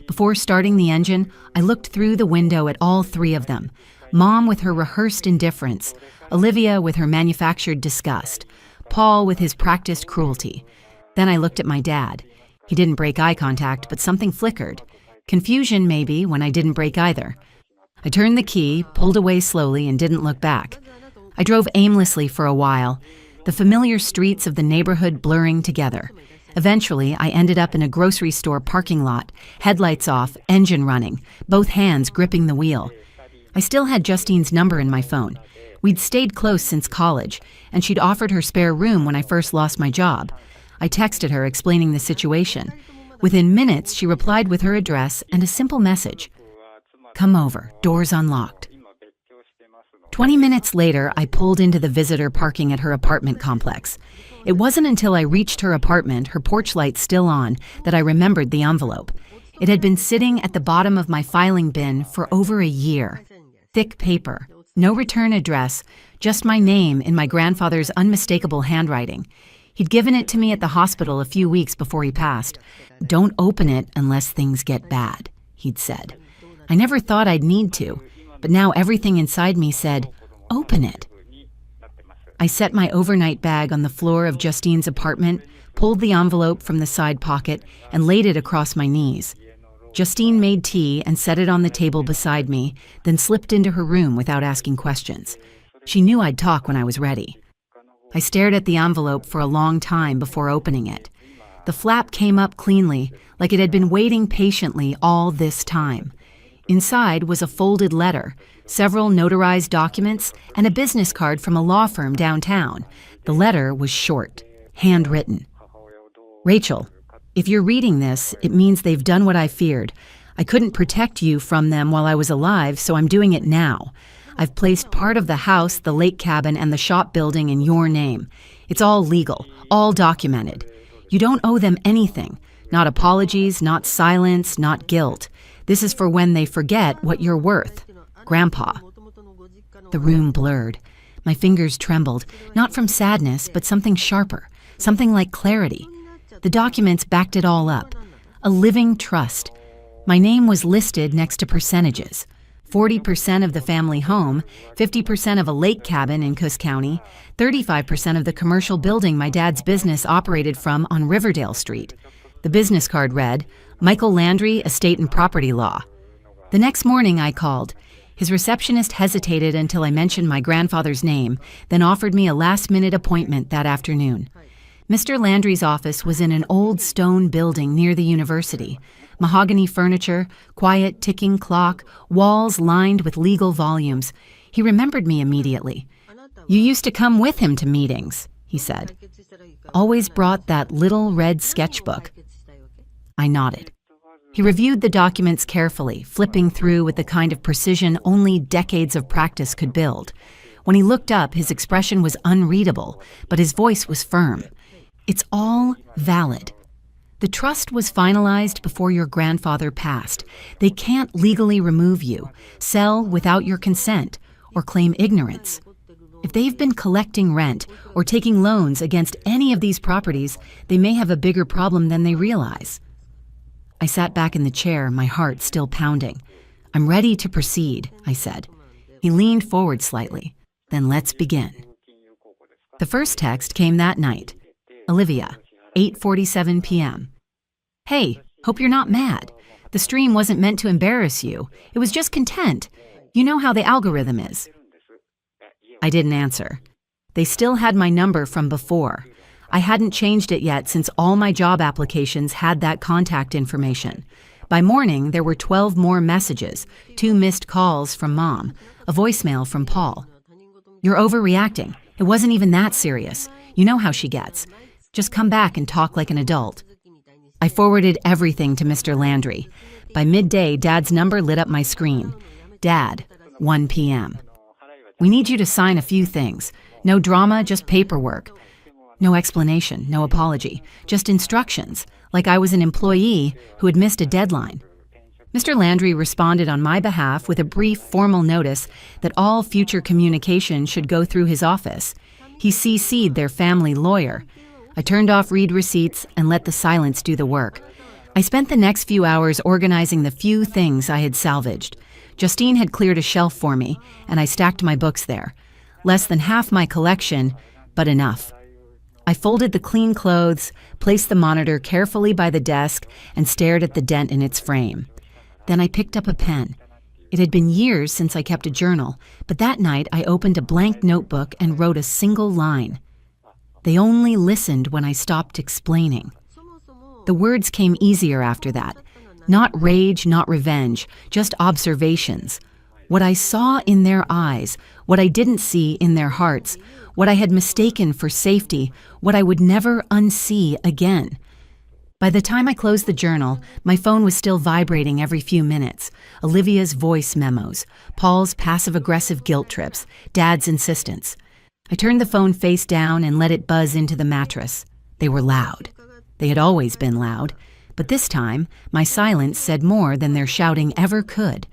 Before starting the engine, I looked through the window at all three of them. Mom with her rehearsed indifference, Olivia with her manufactured disgust, Paul with his practiced cruelty. Then I looked at my dad. He didn't break eye contact, but something flickered. Confusion, maybe, when I didn't break either. I turned the key, pulled away slowly, and didn't look back. I drove aimlessly for a while, the familiar streets of the neighborhood blurring together. Eventually, I ended up in a grocery store parking lot, headlights off, engine running, both hands gripping the wheel. I still had Justine's number in my phone. We'd stayed close since college, and she'd offered her spare room when I first lost my job. I texted her explaining the situation. Within minutes, she replied with her address and a simple message. "Come over, doors unlocked." 20 minutes later, I pulled into the visitor parking at her apartment complex. It wasn't until I reached her apartment, her porch light still on, that I remembered the envelope. It had been sitting at the bottom of my filing bin for over a year. Thick paper, no return address, just my name in my grandfather's unmistakable handwriting. He'd given it to me at the hospital a few weeks before he passed. "Don't open it unless things get bad," he'd said. I never thought I'd need to, but now everything inside me said, open it. I set my overnight bag on the floor of Justine's apartment, pulled the envelope from the side pocket, and laid it across my knees. Justine made tea and set it on the table beside me, then slipped into her room without asking questions. She knew I'd talk when I was ready. I stared at the envelope for a long time before opening it. The flap came up cleanly, like it had been waiting patiently all this time. Inside was a folded letter, several notarized documents, and a business card from a law firm downtown. The letter was short, handwritten. Rachel, if you're reading this, it means they've done what I feared. I couldn't protect you from them while I was alive, so I'm doing it now. I've placed part of the house, the lake cabin, and the shop building in your name. It's all legal, all documented. You don't owe them anything. Not apologies, not silence, not guilt. This is for when they forget what you're worth. Grandpa. The room blurred. My fingers trembled, not from sadness, but something sharper, something like clarity. The documents backed it all up. A living trust. My name was listed next to percentages. 40% of the family home, 50% of a lake cabin in Coos County, 35% of the commercial building my dad's business operated from on Riverdale Street. The business card read, Michael Landry, Estate and Property Law. The next morning I called. His receptionist hesitated until I mentioned my grandfather's name, then offered me a last-minute appointment that afternoon. Mr. Landry's office was in an old stone building near the university. Mahogany furniture, quiet ticking clock, walls lined with legal volumes. He remembered me immediately. You used to come with him to meetings, he said. Always brought that little red sketchbook. I nodded. He reviewed the documents carefully, flipping through with the kind of precision only decades of practice could build. When he looked up, his expression was unreadable, but his voice was firm. It's all valid. The trust was finalized before your grandfather passed. They can't legally remove you, sell without your consent, or claim ignorance. If they've been collecting rent or taking loans against any of these properties, they may have a bigger problem than they realize. I sat back in the chair, my heart still pounding. I'm ready to proceed, I said. He leaned forward slightly. Then let's begin. The first text came that night. Olivia, 8:47 p.m. Hey, hope you're not mad. The stream wasn't meant to embarrass you. It was just content. You know how the algorithm is. I didn't answer. They still had my number from before. I hadn't changed it yet since all my job applications had that contact information. By morning, there were 12 more messages, 2 missed calls from Mom, a voicemail from Paul. You're overreacting. It wasn't even that serious. You know how she gets. Just come back and talk like an adult. I forwarded everything to Mr. Landry. By midday, Dad's number lit up my screen. Dad, 1 p.m. We need you to sign a few things. No drama, just paperwork. No explanation, no apology, just instructions, like I was an employee who had missed a deadline. Mr. Landry responded on my behalf with a brief formal notice that all future communication should go through his office. He CC'd their family lawyer. I turned off read receipts and let the silence do the work. I spent the next few hours organizing the few things I had salvaged. Justine had cleared a shelf for me, and I stacked my books there. Less than half my collection, but enough. I folded the clean clothes, placed the monitor carefully by the desk, and stared at the dent in its frame. Then I picked up a pen. It had been years since I kept a journal, but that night I opened a blank notebook and wrote a single line. They only listened when I stopped explaining. The words came easier after that. Not rage, not revenge, just observations. What I saw in their eyes, what I didn't see in their hearts, what I had mistaken for safety, what I would never unsee again. By the time I closed the journal, my phone was still vibrating every few minutes. Olivia's voice memos, Paul's passive-aggressive guilt trips, Dad's insistence. I turned the phone face down and let it buzz into the mattress. They were loud. They had always been loud, but this time, my silence said more than their shouting ever could.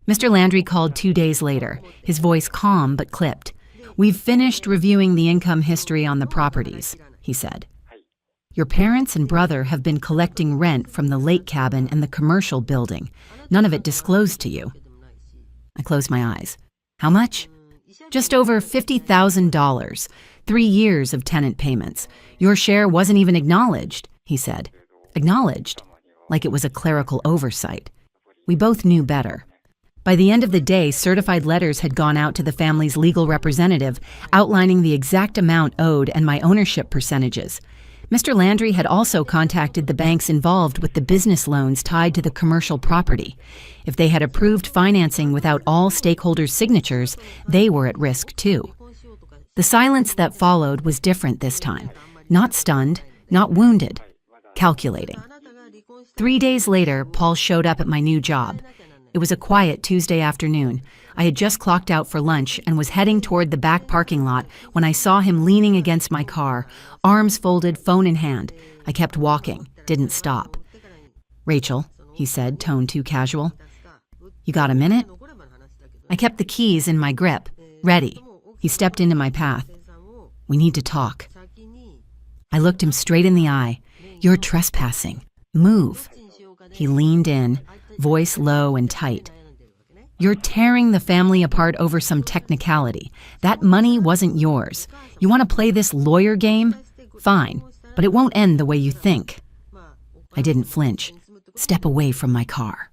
Mr. Landry called 2 days later, his voice calm but clipped. We've finished reviewing the income history on the properties, he said. Your parents and brother have been collecting rent from the lake cabin and the commercial building, none of it disclosed to you. I closed my eyes. How much? Just over $50,000, 3 years of tenant payments. Your share wasn't even acknowledged, he said. Acknowledged? Like it was a clerical oversight. We both knew better. By the end of the day, certified letters had gone out to the family's legal representative outlining the exact amount owed and my ownership percentages. Mr. Landry had also contacted the banks involved with the business loans tied to the commercial property. If they had approved financing without all stakeholders' signatures, they were at risk too. The silence that followed was different this time. Not stunned, not wounded, calculating. 3 days later, Paul showed up at my new job. It was a quiet Tuesday afternoon. I had just clocked out for lunch and was heading toward the back parking lot when I saw him leaning against my car, arms folded, phone in hand. I kept walking, didn't stop. "Rachel," he said, tone too casual. "You got a minute?" I kept the keys in my grip, ready. He stepped into my path. "We need to talk." I looked him straight in the eye. "You're trespassing. Move." He leaned in, voice low and tight. "You're tearing the family apart over some technicality. That money wasn't yours. You want to play this lawyer game? Fine, but it won't end the way you think." I didn't flinch. "Step away from my car."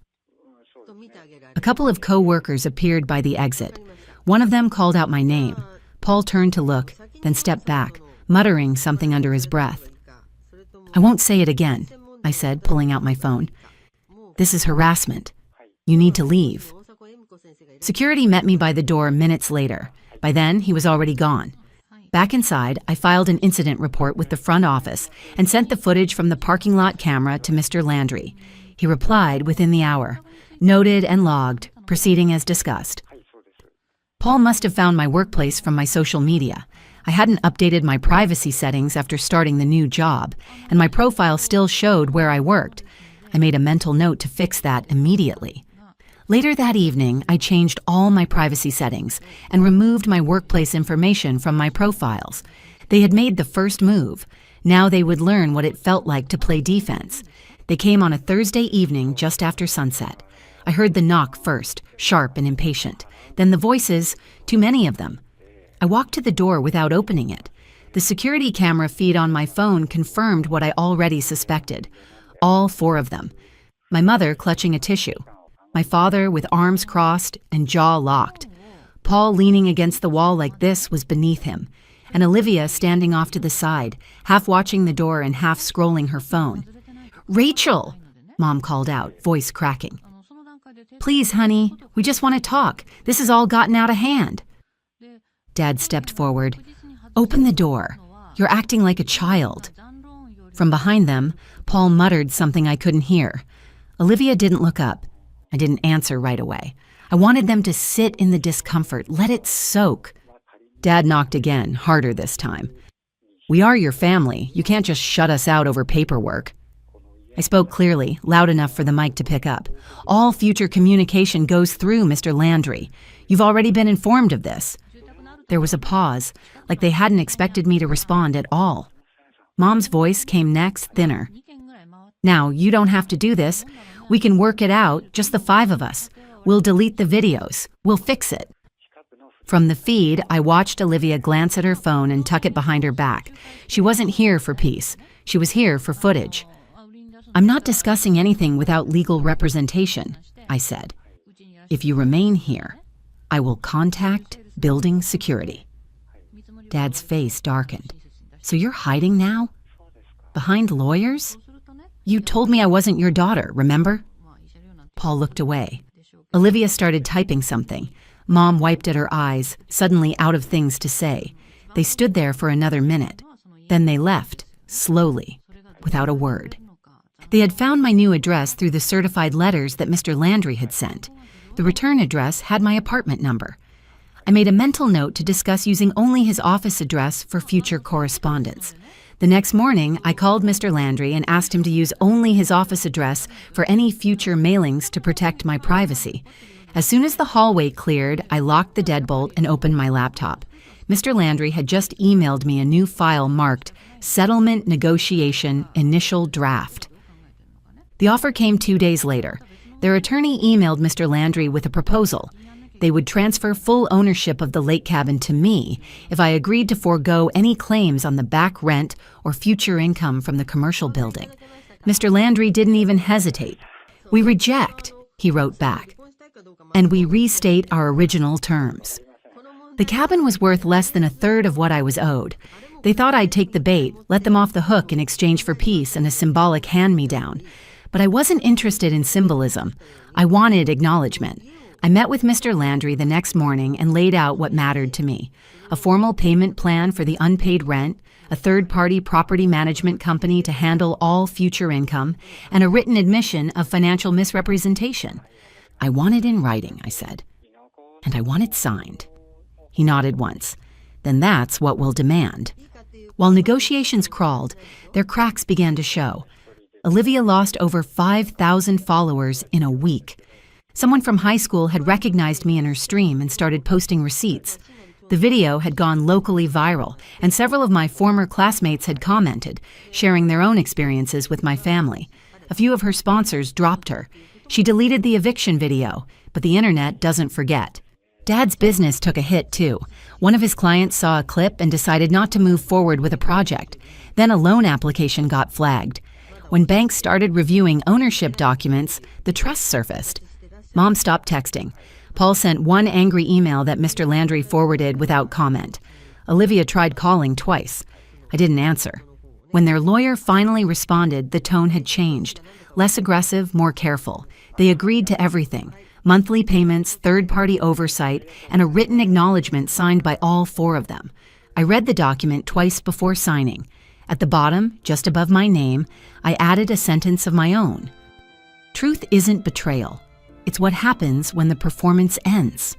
A couple of co-workers appeared by the exit. One of them called out my name. Paul turned to look, then stepped back, muttering something under his breath. "I won't say it again," I said, pulling out my phone. "This is harassment. You need to leave." Security met me by the door minutes later. By then, he was already gone. Back inside, I filed an incident report with the front office and sent the footage from the parking lot camera to Mr. Landry. He replied within the hour. Noted and logged, proceeding as discussed. Paul must have found my workplace from my social media. I hadn't updated my privacy settings after starting the new job, and my profile still showed where I worked. I made a mental note to fix that immediately. Later that evening, I changed all my privacy settings and removed my workplace information from my profiles. They had made the first move. Now they would learn what it felt like to play defense. They came on a Thursday evening just after sunset. I heard the knock first, sharp and impatient. Then the voices, too many of them. I walked to the door without opening it. The security camera feed on my phone confirmed what I already suspected. All 4 of them. My mother clutching a tissue. My father with arms crossed and jaw locked. Paul leaning against the wall like this was beneath him. And Olivia standing off to the side, half watching the door and half scrolling her phone. "Rachel!" Mom called out, voice cracking. "Please, honey, we just want to talk. This has all gotten out of hand." Dad stepped forward. "Open the door. You're acting like a child." From behind them, Paul muttered something I couldn't hear. Olivia didn't look up. I didn't answer right away. I wanted them to sit in the discomfort, let it soak. Dad knocked again, harder this time. "We are your family. You can't just shut us out over paperwork." I spoke clearly, loud enough for the mic to pick up. "All future communication goes through Mr. Landry. You've already been informed of this." There was a pause, like they hadn't expected me to respond at all. Mom's voice came next, thinner. "Now, you don't have to do this. We can work it out, just the 5 of us. We'll delete the videos. We'll fix it." From the feed, I watched Olivia glance at her phone and tuck it behind her back. She wasn't here for peace. She was here for footage. "I'm not discussing anything without legal representation," I said. "If you remain here, I will contact building security." Dad's face darkened. "So you're hiding now? Behind lawyers? You told me I wasn't your daughter, remember?" Paul looked away. Olivia started typing something. Mom wiped at her eyes, suddenly out of things to say. They stood there for another minute. Then they left, slowly, without a word. They had found my new address through the certified letters that Mr. Landry had sent. The return address had my apartment number. I made a mental note to discuss using only his office address for future correspondence. The next morning, I called Mr. Landry and asked him to use only his office address for any future mailings to protect my privacy. As soon as the hallway cleared, I locked the deadbolt and opened my laptop. Mr. Landry had just emailed me a new file marked Settlement Negotiation Initial Draft. The offer came 2 days later. Their attorney emailed Mr. Landry with a proposal. They would transfer full ownership of the lake cabin to me if I agreed to forego any claims on the back rent or future income from the commercial building. Mr. Landry didn't even hesitate. "We reject," he wrote back, "and we restate our original terms." The cabin was worth less than a third of what I was owed. They thought I'd take the bait, let them off the hook in exchange for peace and a symbolic hand-me-down. But I wasn't interested in symbolism. I wanted acknowledgement. I met with Mr. Landry the next morning and laid out what mattered to me: a formal payment plan for the unpaid rent, a third-party property management company to handle all future income, and a written admission of financial misrepresentation. "I want it in writing," I said, "and I want it signed." He nodded once. "Then that's what we'll demand." While negotiations crawled, their cracks began to show. Olivia lost over 5,000 followers in a week. Someone from high school had recognized me in her stream and started posting receipts. The video had gone locally viral, and several of my former classmates had commented, sharing their own experiences with my family. A few of her sponsors dropped her. She deleted the eviction video, but the internet doesn't forget. Dad's business took a hit, too. One of his clients saw a clip and decided not to move forward with a project. Then a loan application got flagged. When banks started reviewing ownership documents, the trust surfaced. Mom stopped texting. Paul sent one angry email that Mr. Landry forwarded without comment. Olivia tried calling twice. I didn't answer. When their lawyer finally responded, the tone had changed. Less aggressive, more careful. They agreed to everything: monthly payments, third-party oversight, and a written acknowledgement signed by all four of them. I read the document twice before signing. At the bottom, just above my name, I added a sentence of my own. "Truth isn't betrayal. It's what happens when the performance ends."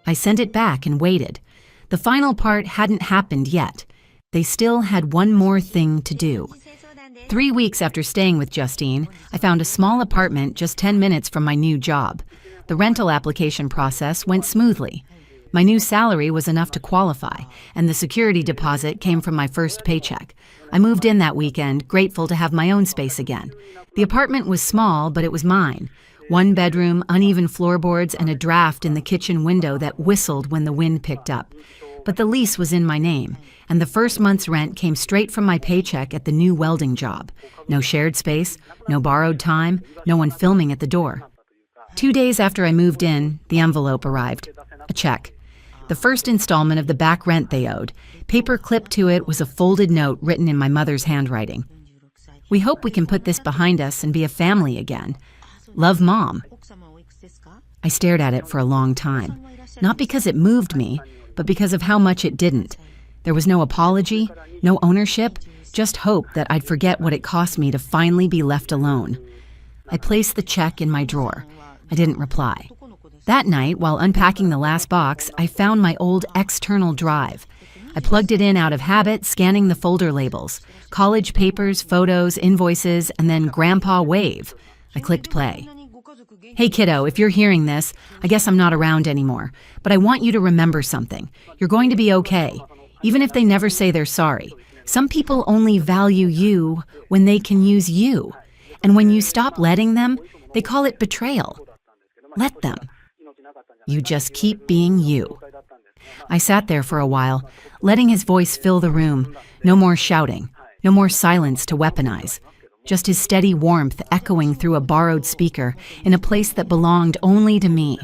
I sent it back and waited. The final part hadn't happened yet. They still had one more thing to do. 3 weeks after staying with Justine, I found a small apartment just 10 minutes from my new job. The rental application process went smoothly. My new salary was enough to qualify, and the security deposit came from my first paycheck. I moved in that weekend, grateful to have my own space again. The apartment was small, but it was mine. 1 bedroom, uneven floorboards, and a draft in the kitchen window that whistled when the wind picked up. But the lease was in my name, and the first month's rent came straight from my paycheck at the new welding job. No shared space, no borrowed time, no one filming at the door. 2 days after I moved in, the envelope arrived. A check. The first installment of the back rent they owed. Paper clipped to it was a folded note written in my mother's handwriting. "We hope we can put this behind us and be a family again. Love, Mom." I stared at it for a long time, not because it moved me, but because of how much it didn't. There was no apology, no ownership, just hope that I'd forget what it cost me to finally be left alone. I placed the check in my drawer. I didn't reply. That night, while unpacking the last box, I found my old external drive. I plugged it in out of habit, scanning the folder labels. College papers, photos, invoices, and then Grandpa Wave. I clicked play. "Hey kiddo, if you're hearing this, I guess I'm not around anymore. But I want you to remember something. You're going to be okay, even if they never say they're sorry. Some people only value you when they can use you. And when you stop letting them, they call it betrayal. Let them. You just keep being you." I sat there for a while, letting his voice fill the room. No more shouting, no more silence to weaponize. Just his steady warmth echoing through a borrowed speaker in a place that belonged only to me.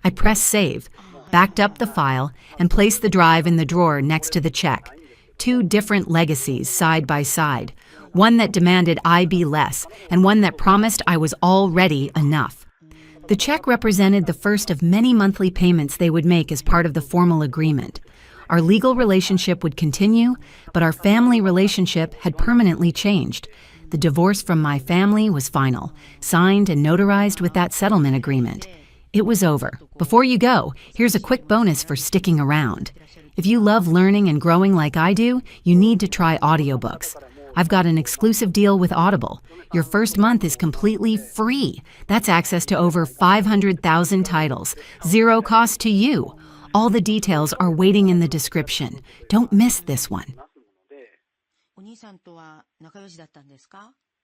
I pressed save, backed up the file, and placed the drive in the drawer next to the check. 2 different legacies side by side. One that demanded I be less, and one that promised I was already enough. The check represented the first of many monthly payments they would make as part of the formal agreement. Our legal relationship would continue, but our family relationship had permanently changed. The divorce from my family was final, signed and notarized with that settlement agreement. It was over. Before you go, here's a quick bonus for sticking around. If you love learning and growing like I do, you need to try audiobooks. I've got an exclusive deal with Audible. Your first month is completely free. That's access to over 500,000 titles. 0 cost to you. All the details are waiting in the description. Don't miss this one. お兄さんとは仲良しだったんですか？